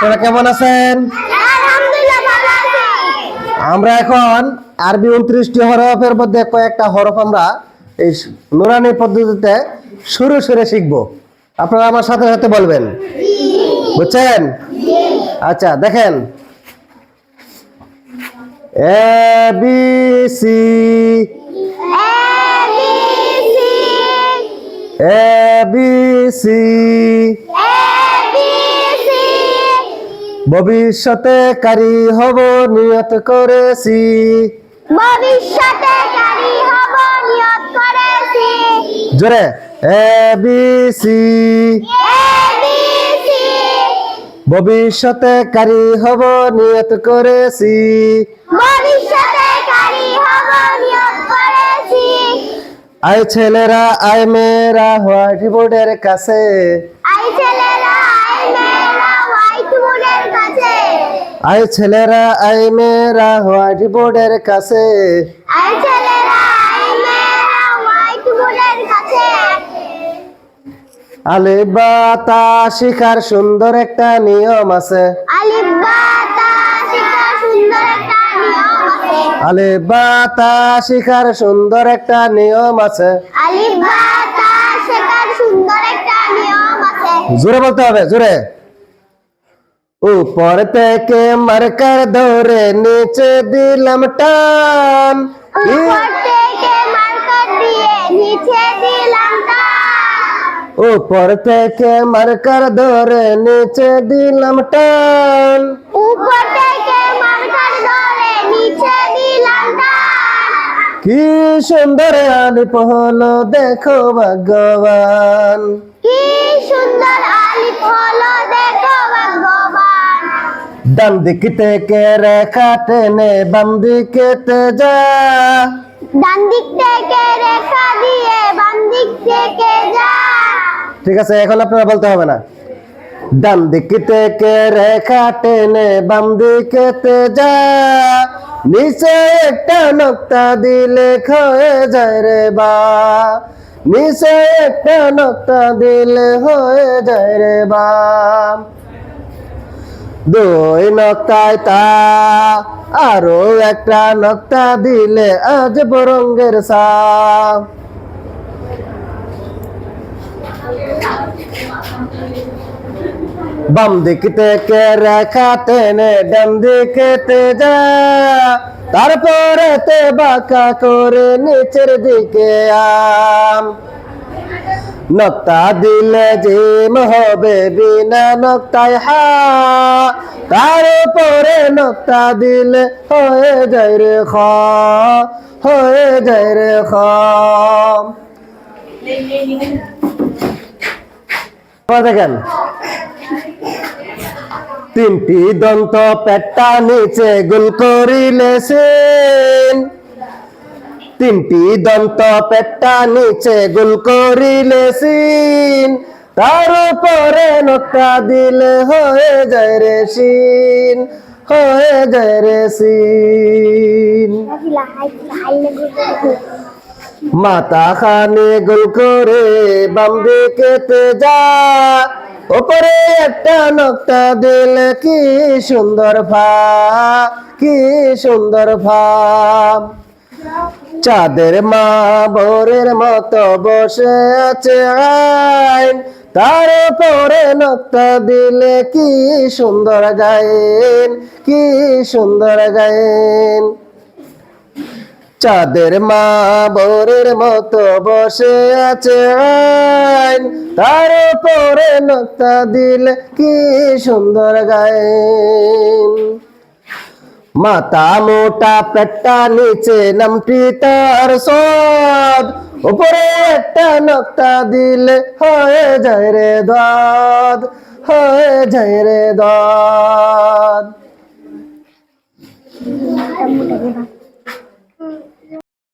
আপনারা কেমন আছেন? আমরা এখন আরবি 29টি হরফের মধ্যে কয়েকটা হরফ আমরা এই নুরানি পদ্ধতিতে সুরে সুরে শিখব। আপনারা আমার সাথে সাথে বলবেন, বুঝছেন? আচ্ছা, দেখেন, A B C, A B C, ভবিষ্যতে কারি হব নিয়ত করেছি, জোরে, এ বি সি, ভবিষ্যতে কারি হব নিয়ত করেছি, আয় ছেলেরা আয় মেয়েরা হোয়াইট বোর্ডের কাছে, আয় ছেলেরা আয় মেয়েরা হোয়াইট বোর্ডের কাছে, আলিফ বা তা শিখার সুন্দর একটা নিয়ম আছে, আলিফ বা তা শিখার সুন্দর একটা নিয়ম আছে, জোরে বলতে হবে, জোরে। উপর থেকে মার্কার ধরে নিচে দিলাম টান, উপর থেকে মার্কার ধরে নিচে দিলাম টান, কি সুন্দর আলিফ হলো দেখো ভগবান, ডান দিক থেকে রেখা টেনে বাম দিকে যা, ঠিক আছে, এখন আপনারা বলতে হবে না। ডান দিক থেকে রেখা টেনে বাম দিকে যা, নিচে একটা নোক্তা দিলে হয়ে যায় রে বা, নিচে একটা নোক্তা দিলে হয়ে যায় রে বা, দুই নোক্তায় তা, আরো একটা নোক্তা দিলে আজ বরঙ্গের সা, বাম দিক থেকে রেখা টেনে ডান দিকে যা, তারপরে তে বাঁকা করে নিচের দিকে আম, নোক্তা দিলে জিম হবে বিনা নোক্তায় হা, তার উপরে নোক্তা দিলে হয়ে যায় রে খ, হয়ে যায় রে খ। দেখেন, তিনটি দন্ত পেটটা নিচে গোল করিলে সিন, তিনটি দন্ত পেটটা নিচে গোল করিলে সিন, তার উপরে নোক্তা দিলে হয়ে যায় রে সিন, হয়ে যায় রে সিন। মাথা খানে গোল করে বাম দিকে যা, উপরে একটা নোক্তা দিলে কি সুন্দর ফা, কি সুন্দর ফা, চাঁদের মা ভোরের মতো বসে আছে আইন, তার উপরে নোক্তা দিলে কি সুন্দর গায়েন, কি সুন্দর গায়েন, চাঁদের মা ভোরের মতো বসে আছে আইন, তার উপরে নোক্তা দিলে কি সুন্দর গায়েন, মাথা মোটা পেটটা নিচে নামটি তার সদ, উপরে একটা নোক্তা দিলে হয়ে যায় রে দাদ, হয়ে যায় রে দাদ।